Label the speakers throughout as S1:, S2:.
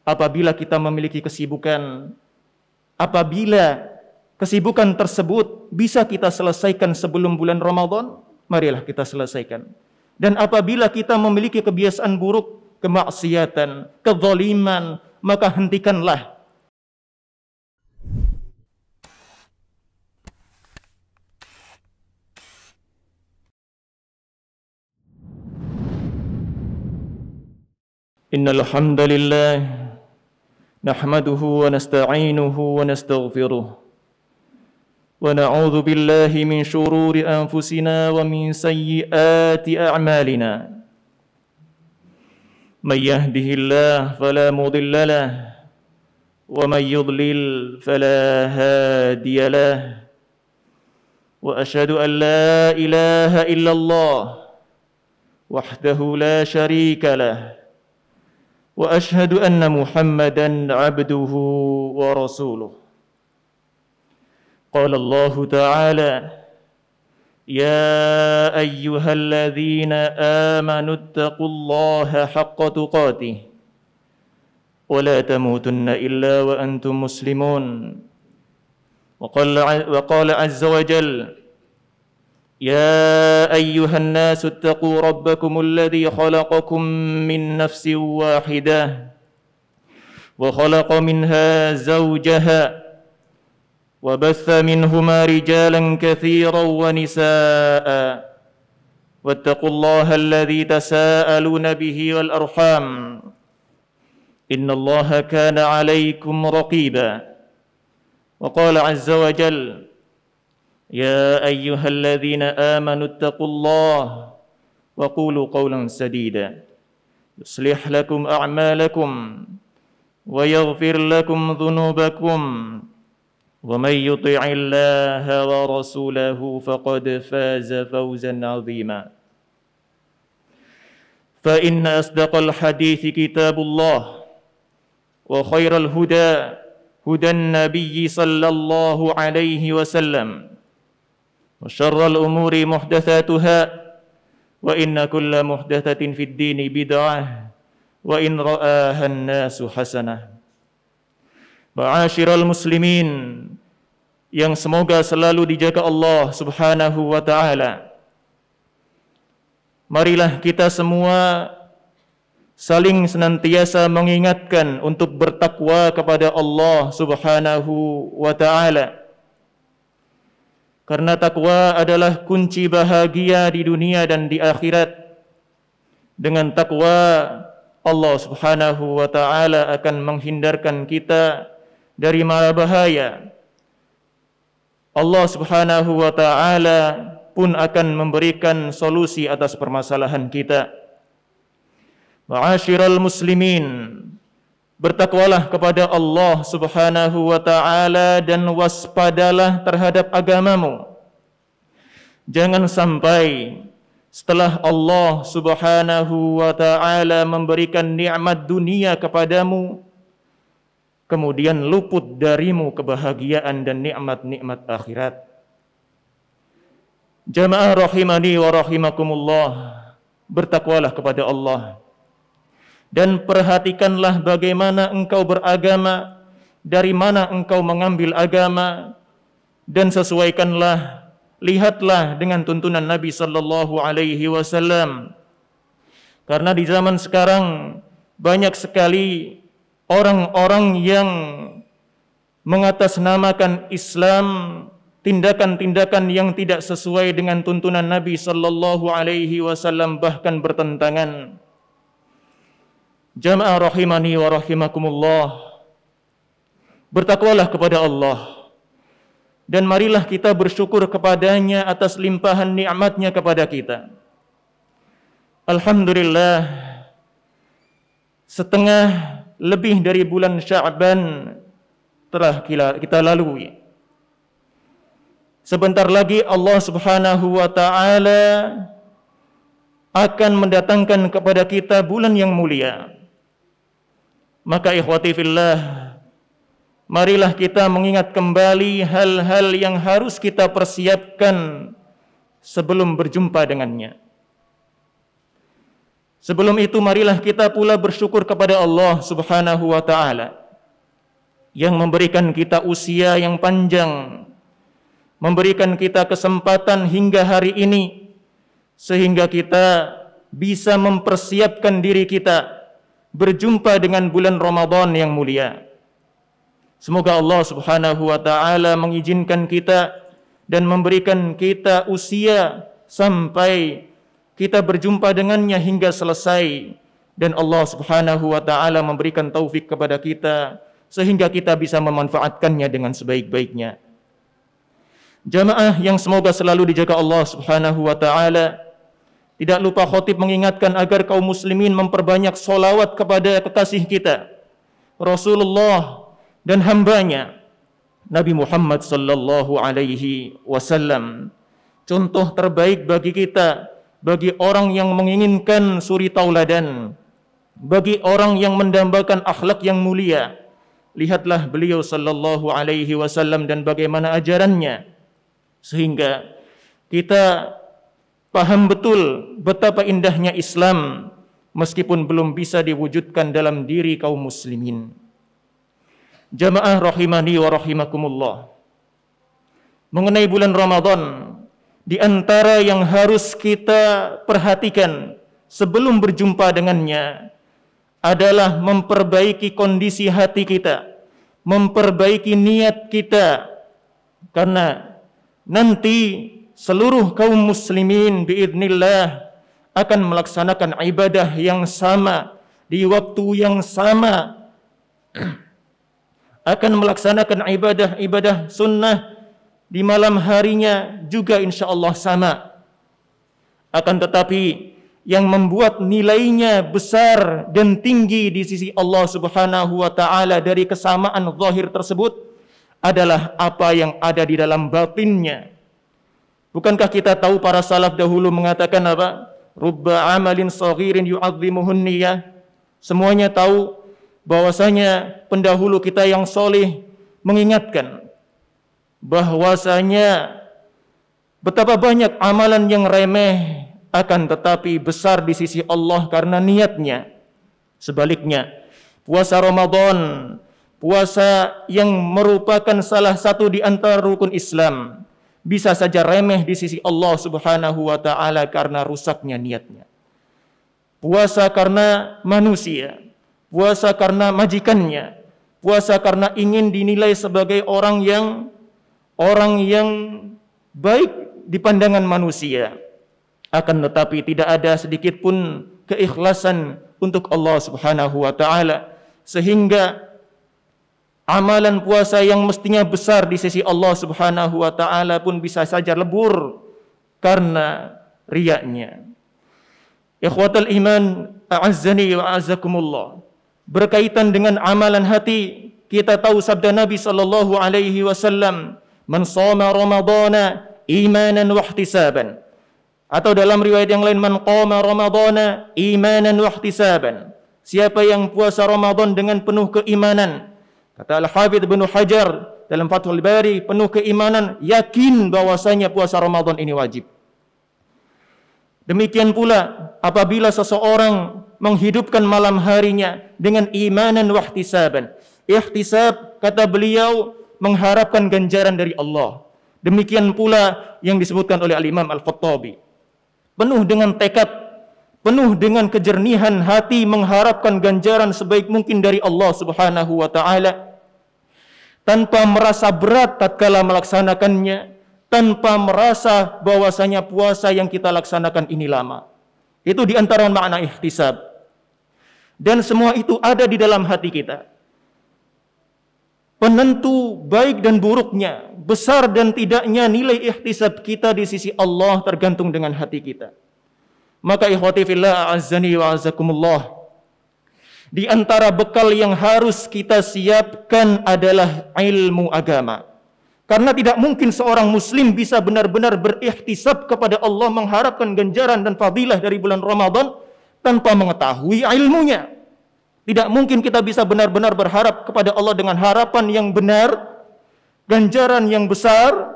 S1: apabila kita memiliki kesibukan, apabila kesibukan tersebut bisa kita selesaikan sebelum bulan Ramadan, marilah kita selesaikan. Dan apabila kita memiliki kebiasaan buruk, kemaksiatan, kezaliman, maka hentikanlah. Innal hamdalillah nahmaduhu wa nasta'inuhu wa nastaghfiruh wa na'udzu billahi min shururi anfusina wa min sayyiati a'malina. May yahdihillahu fala mudilla lahu wa may yudlil fala hadiya lahu. Wa asyhadu an la ilaha illallah wahdahu la syarika lahu. Wa asyhadu anna Muhammadan 'abduhu wa rasuluh. Qala Allah Ta'ala, ya ayyuhalladzina amanu ittaqullaha haqqa tuqatih wa la tamutunna illa wa antum muslimun. Wa qala 'azza wa jalla, يا أيها الناس اتقوا ربكم الذي خلقكم من نفس واحدة وخلق منها زوجها وبث منهما رجالا كثيرا ونساء واتقوا الله الذي تساءلون به والأرحام إن الله كان عليكم رقيبا. وقال عز وجل يا أيها الذين آمنوا اتقوا الله وقولوا قولا سديدا يصلح لكم أعمالكم ويغفر لكم ذنوبكم ومن يطع الله ورسوله فقد فاز فوزا عظيما. فإن أصدق الحديث كتاب الله وخير الهدى هدى النبي صلى الله عليه وسلم وشر الأمور محدثاتها وإن كل محدثة في الدين بدعة وإن رآها الناس حسنة. Ma'asyiral muslimin yang semoga selalu dijaga Allah Subhanahu wa taala. Marilah kita semua saling senantiasa mengingatkan untuk bertakwa kepada Allah Subhanahu wa taala. Karena takwa adalah kunci bahagia di dunia dan di akhirat. Dengan takwa, Allah Subhanahu wa taala akan menghindarkan kita dari mara bahaya. Allah Subhanahu wa taala pun akan memberikan solusi atas permasalahan kita. Ma'asyiral muslimin, bertakwalah kepada Allah Subhanahu wa ta'ala dan waspadalah terhadap agamamu. Jangan sampai setelah Allah Subhanahu wa ta'ala memberikan nikmat dunia kepadamu, kemudian luput darimu kebahagiaan dan nikmat-nikmat akhirat. Jamaah rahimani wa rahimakumullah, bertakwalah kepada Allah. Dan perhatikanlah bagaimana engkau beragama, dari mana engkau mengambil agama, dan sesuaikanlah, lihatlah dengan tuntunan Nabi sallallahu alaihi wasallam. Karena di zaman sekarang banyak sekali orang-orang yang mengatasnamakan Islam, tindakan-tindakan yang tidak sesuai dengan tuntunan Nabi sallallahu alaihi wasallam bahkan bertentangan. Jamaah rahimani wa rahimakumullah, bertakwalah kepada Allah dan marilah kita bersyukur kepadanya atas limpahan nikmatnya kepada kita. Alhamdulillah, setengah lebih dari bulan Sya'ban telah kita lalui. Sebentar lagi Allah Subhanahu wa ta'ala akan mendatangkan kepada kita bulan yang mulia. Maka ikhwati fillah, marilah kita mengingat kembali hal-hal yang harus kita persiapkan sebelum berjumpa dengannya. Sebelum itu marilah kita pula bersyukur kepada Allah Subhanahu wa taala yang memberikan kita usia yang panjang, memberikan kita kesempatan hingga hari ini sehingga kita bisa mempersiapkan diri kita berjumpa dengan bulan Ramadan yang mulia. Semoga Allah Subhanahu wa taala mengizinkan kita dan memberikan kita usia sampai kita berjumpa dengannya hingga selesai, dan Allah Subhanahu wa taala memberikan taufik kepada kita sehingga kita bisa memanfaatkannya dengan sebaik-baiknya. Jamaah yang semoga selalu dijaga Allah Subhanahu wa taala, tidak lupa khatib mengingatkan agar kaum muslimin memperbanyak solawat kepada kekasih kita Rasulullah dan hambanya Nabi Muhammad sallallahu alaihi wasallam. Contoh terbaik bagi kita, bagi orang yang menginginkan suri tauladan, bagi orang yang mendambakan akhlak yang mulia. Lihatlah beliau sallallahu alaihi wasallam dan bagaimana ajarannya, sehingga kita paham betul betapa indahnya Islam meskipun belum bisa diwujudkan dalam diri kaum muslimin. Jamaah rahimani wa rahimakumullah. Mengenai bulan Ramadan, di antara yang harus kita perhatikan sebelum berjumpa dengannya adalah memperbaiki kondisi hati kita, memperbaiki niat kita, karena nanti seluruh kaum muslimin biidznillah akan melaksanakan ibadah yang sama di waktu yang sama, akan melaksanakan ibadah sunnah di malam harinya juga insyaallah sama. Akan tetapi yang membuat nilainya besar dan tinggi di sisi Allah Subhanahu wa taala dari kesamaan zahir tersebut adalah apa yang ada di dalam batinnya. Bukankah kita tahu para salaf dahulu mengatakan apa? Rubba amalin saghirin yu'azzimuhun niyah. Semuanya tahu bahwasanya pendahulu kita yang soleh mengingatkan bahwasanya betapa banyak amalan yang remeh akan tetapi besar di sisi Allah karena niatnya. Sebaliknya, puasa Ramadan, puasa yang merupakan salah satu di antara rukun Islam, bisa saja remeh di sisi Allah Subhanahu wa taala karena rusaknya niatnya. Puasa karena manusia, puasa karena majikannya, puasa karena ingin dinilai sebagai orang yang baik di pandangan manusia. Akan tetapi tidak ada sedikit pun keikhlasan untuk Allah Subhanahu wa taala, sehingga amalan puasa yang mestinya besar di sisi Allah Subhanahu wa taala pun bisa saja lebur karena riyanya. Ikhwatal iman, a'azzani wa a'azzakumullah. Berkaitan dengan amalan hati, kita tahu sabda Nabi sallallahu alaihi wasallam, "Man shoma ramadhana imanan wa ihtisaban." Atau dalam riwayat yang lain, "Man qama ramadhana imanan wa ihtisaban." Siapa yang puasa Ramadan dengan penuh keimanan, kata Al-Hafidz Ibnu Hajar dalam Fathul Bari, penuh keimanan, yakin bahwasanya puasa Ramadan ini wajib. Demikian pula apabila seseorang menghidupkan malam harinya dengan imanan wa ihtisaban. Ihtisab, kata beliau, mengharapkan ganjaran dari Allah. Demikian pula yang disebutkan oleh Al-Imam Al-Khattabi. Penuh dengan tekad, penuh dengan kejernihan hati mengharapkan ganjaran sebaik mungkin dari Allah Subhanahu wa taala, tanpa merasa berat tatkala melaksanakannya, tanpa merasa bahwasanya puasa yang kita laksanakan ini lama. Itu di antara makna ihtisab. Dan semua itu ada di dalam hati kita. Penentu baik dan buruknya, besar dan tidaknya nilai ihtisab kita di sisi Allah tergantung dengan hati kita. Maka ikhwati fillah, a'azzani wa a'azzakumullah, di antara bekal yang harus kita siapkan adalah ilmu agama. Karena tidak mungkin seorang muslim bisa benar-benar berihtisab kepada Allah, mengharapkan ganjaran dan fadilah dari bulan Ramadan tanpa mengetahui ilmunya. Tidak mungkin kita bisa benar-benar berharap kepada Allah dengan harapan yang benar, ganjaran yang besar,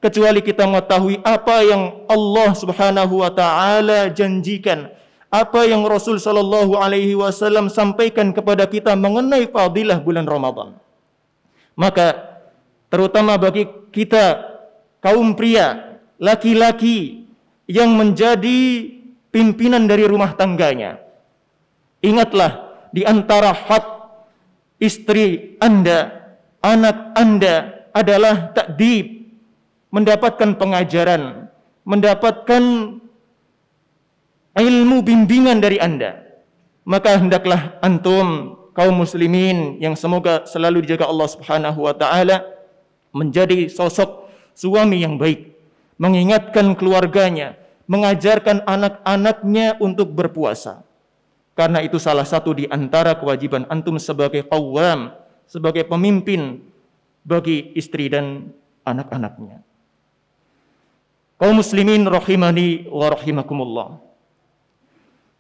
S1: kecuali kita mengetahui apa yang Allah Subhanahu wa taala janjikan, apa yang Rasul sallallahu alaihi wasallam sampaikan kepada kita mengenai fadilah bulan Ramadan. Maka terutama bagi kita kaum pria, laki-laki yang menjadi pimpinan dari rumah tangganya, ingatlah di antara hak istri Anda, anak Anda adalah ta'dib, mendapatkan pengajaran, mendapatkan ilmu bimbingan dari Anda. Maka hendaklah antum kaum muslimin yang semoga selalu dijaga Allah Subhanahu wa taala menjadi sosok suami yang baik, mengingatkan keluarganya, mengajarkan anak-anaknya untuk berpuasa. Karena itu salah satu di antara kewajiban antum sebagai qawwam, sebagai pemimpin bagi istri dan anak-anaknya. Kaum muslimin rahimani wa rahimakumullah.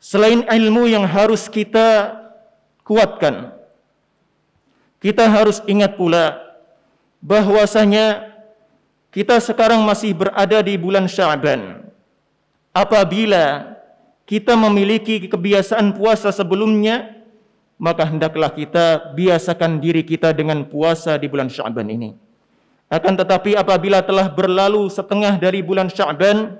S1: Selain ilmu yang harus kita kuatkan, kita harus ingat pula bahwasanya kita sekarang masih berada di bulan Sya'ban. Apabila kita memiliki kebiasaan puasa sebelumnya, maka hendaklah kita biasakan diri kita dengan puasa di bulan Sya'ban ini. Akan tetapi apabila telah berlalu setengah dari bulan Sya'ban,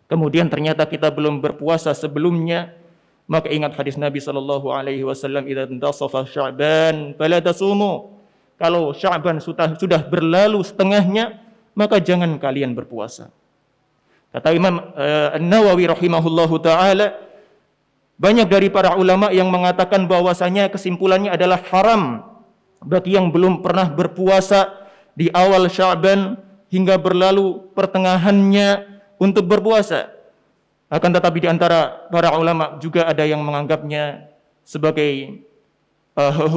S1: kemudian ternyata kita belum berpuasa sebelumnya, maka ingat hadis Nabi sallallahu alaihi wasallam, "Idza intasafa Sya'ban fala tasumu." Kalau Sya'ban sudah berlalu setengahnya, maka jangan kalian berpuasa. Kata Imam An-Nawawi rahimahullahu taala, banyak dari para ulama yang mengatakan bahwasanya kesimpulannya adalah haram bagi yang belum pernah berpuasa di awal Sya'ban hingga berlalu pertengahannya untuk berpuasa. Akan tetapi di antara para ulama juga ada yang menganggapnya sebagai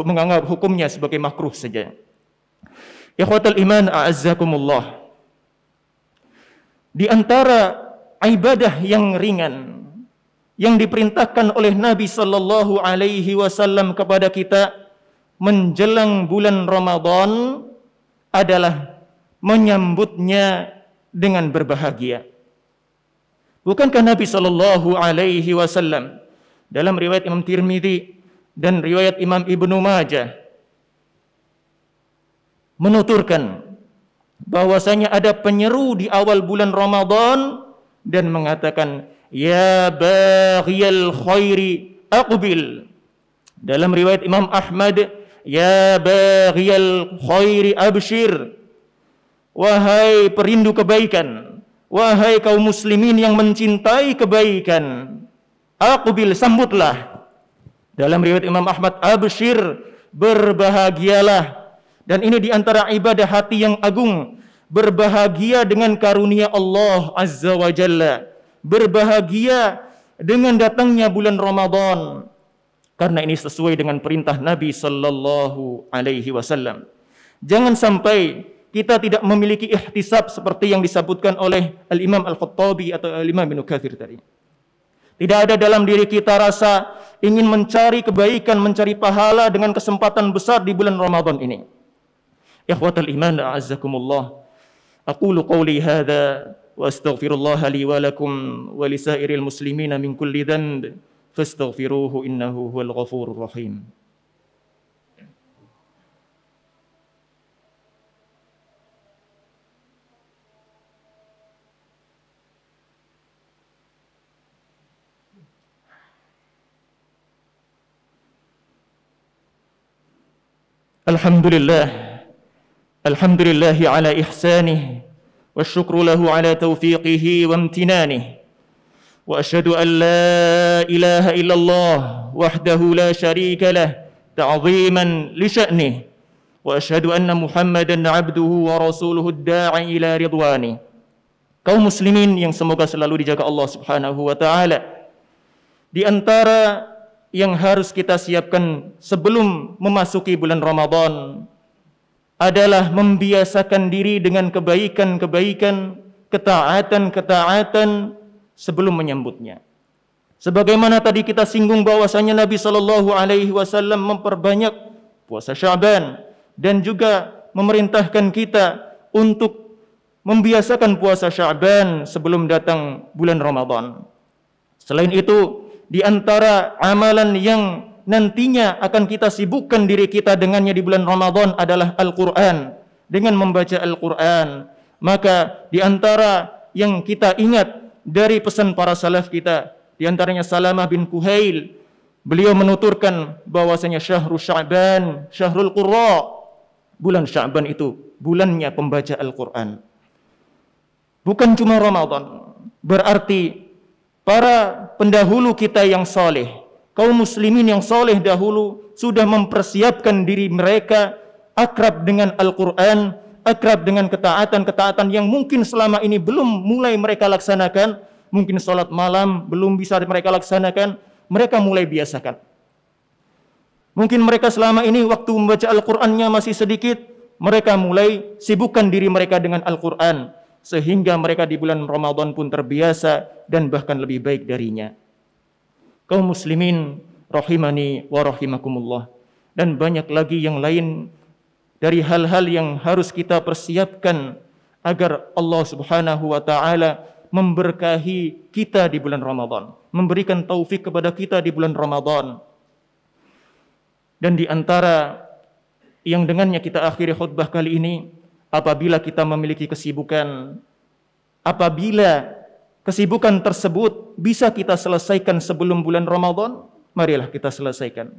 S1: menganggap hukumnya sebagai makruh saja. Ikhwatal iman a'azzakumullah. Di antara ibadah yang ringan yang diperintahkan oleh Nabi sallallahu alaihi wasallam kepada kita menjelang bulan Ramadan adalah menyambutnya dengan berbahagia. Bukankah Nabi sallallahu alaihi wasallam dalam riwayat Imam Tirmidzi dan riwayat Imam Ibnu Majah menuturkan bahwasanya ada penyeru di awal bulan Ramadan dan mengatakan, "Ya baghiyal khairi aqbil." Dalam riwayat Imam Ahmad, "Ya baghiyal khairi abshir." Wahai perindu kebaikan, wahai kaum muslimin yang mencintai kebaikan, aqbil, sambutlah. Dalam riwayat Imam Ahmad, abshir, berbahagialah. Dan ini di antara ibadah hati yang agung, berbahagia dengan karunia Allah Azza wa Jalla, berbahagia dengan datangnya bulan Ramadan, karena ini sesuai dengan perintah Nabi sallallahu alaihi wasallam. Jangan sampai kita tidak memiliki ihtisab seperti yang disebutkan oleh Al-Imam Al-Khattabi atau Al-Imam Ibnu Katsir tadi. Tidak ada dalam diri kita rasa ingin mencari kebaikan, mencari pahala dengan kesempatan besar di bulan Ramadan ini. Ikhwatal iman a'azzakumullah. Aqulu qawli hadha wa astaghfirullah li wa lakum wa lisairil muslimina min kulli dhanb fastaghfiruhu innahu huwal ghafurur rahim. Alhamdulillah. Alhamdulillahi ala ihsanih wa syukru lahu ala taufiqihi wa amtinanihi wa asyhadu an la ilaha illallah wahdahu la syarika lah ta'ziman li sya'nih wa asyhadu anna Muhammadan abduhu wa rasuluhu ad-da'i ila ridwani. Kaum muslimin yang semoga selalu dijaga Allah Subhanahu wa taala, di antara yang harus kita siapkan sebelum memasuki bulan Ramadan adalah membiasakan diri dengan kebaikan-kebaikan, ketaatan-ketaatan sebelum menyambutnya. Sebagaimana tadi kita singgung bahwasanya Nabi sallallahu alaihi wasallam memperbanyak puasa Sya'ban dan juga memerintahkan kita untuk membiasakan puasa Sya'ban sebelum datang bulan Ramadan. Selain itu, di antara amalan yang nantinya akan kita sibukkan diri kita dengannya di bulan Ramadan adalah Al-Quran. Dengan membaca Al-Quran, maka di antara yang kita ingat dari pesan para salaf kita, di antaranya Salamah bin Kuhail, beliau menuturkan bahwasanya syahrul Sya'ban, syahrul Qurra, bulan Sya'ban itu bulannya pembaca Al-Quran. Bukan cuma Ramadan, berarti para pendahulu kita yang saleh, kaum muslimin yang saleh dahulu sudah mempersiapkan diri mereka akrab dengan Al-Quran, akrab dengan ketaatan-ketaatan yang mungkin selama ini belum mulai mereka laksanakan. Mungkin salat malam belum bisa mereka laksanakan, mereka mulai biasakan. Mungkin mereka selama ini waktu membaca Al-Qur'annya masih sedikit, mereka mulai sibukkan diri mereka dengan Al-Qur'an, sehingga mereka di bulan Ramadan pun terbiasa dan bahkan lebih baik darinya. Kaum muslimin rahimani wa rahimakumullah, dan banyak lagi yang lain dari hal-hal yang harus kita persiapkan agar Allah Subhanahu wa taala memberkahi kita di bulan Ramadan, memberikan taufik kepada kita di bulan Ramadan. Dan di antara yang dengannya kita akhiri khutbah kali ini, apabila kita memiliki kesibukan, apabila kesibukan tersebut bisa kita selesaikan sebelum bulan Ramadan, marilah kita selesaikan.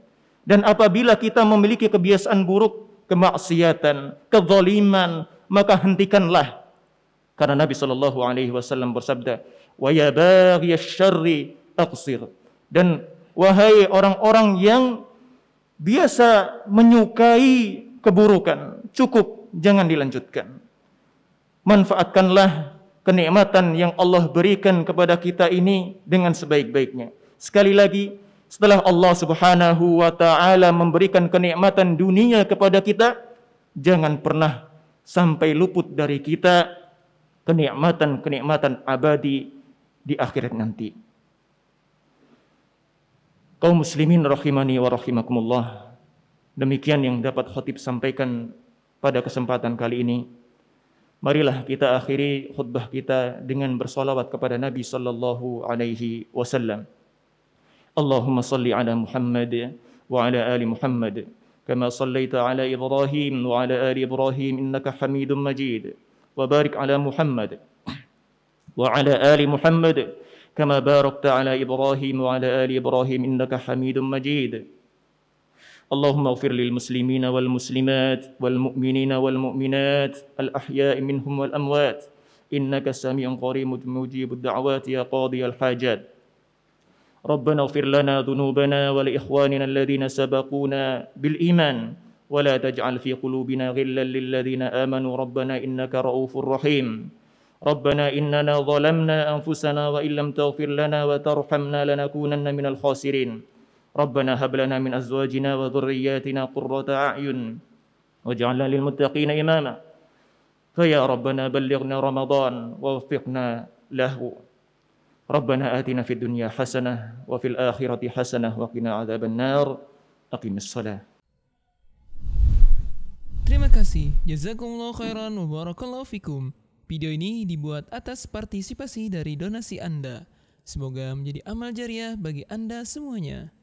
S1: Dan apabila kita memiliki kebiasaan buruk, kemaksiatan, kezaliman, maka hentikanlah. Karena Nabi SAW bersabda, wa ya baghiyash syarri aqsir. Dan wahai orang-orang yang biasa menyukai keburukan, cukup, jangan dilanjutkan. Manfaatkanlah kenikmatan yang Allah berikan kepada kita ini dengan sebaik-baiknya. Sekali lagi, setelah Allah Subhanahu wa taala memberikan kenikmatan dunia kepada kita, jangan pernah sampai luput dari kita kenikmatan-kenikmatan abadi di akhirat nanti. Kaum muslimin rahimani wa rahimakumullah, demikian yang dapat khatib sampaikan pada kesempatan kali ini. Marilah kita akhiri khutbah kita dengan bersolawat kepada Nabi sallallahu alaihi wasallam. Allahumma salli ala Muhammad wa ala ali Muhammad kama sallaita ala Ibrahim wa ala ali Ibrahim innaka Hamidum Majid, wa barik ala Muhammad wa ala ali Muhammad kama barakta ala Ibrahim wa ala ali Ibrahim innaka Hamidum Majid. Allahumma ighfir lil muslimina wal muslimat wal mu'minina wal mu'minat al ahya'i minhum wal amwat innaka sami'un qaribun mujibud da'wati ya qadiyal hajat. ربنا اغفر لنا ذنوبنا ولإخواننا الذين سبقونا بالإيمان ولا تجعل في قلوبنا غلا للذين آمنوا ربنا إنك رؤوف رحيم ربنا إننا ظلمنا أنفسنا وإن لم تغفر لنا وترحمنا لنكونن من الخاسرين ربنا هب لنا من أزواجنا وذرياتنا قرة أعين واجعلنا للمتقين إماما فيا ربنا بلغنا رمضان ووفقنا له ربنا آتنا في الدنيا حسنة وفي الآخرة حسنة وقنا عذاب النار أقم الصلاة.
S2: Terima kasih. Jazakumullah khairan wa barakallahu fikum. Video ini dibuat atas partisipasi dari donasi Anda. Semoga menjadi amal jariah bagi Anda semuanya.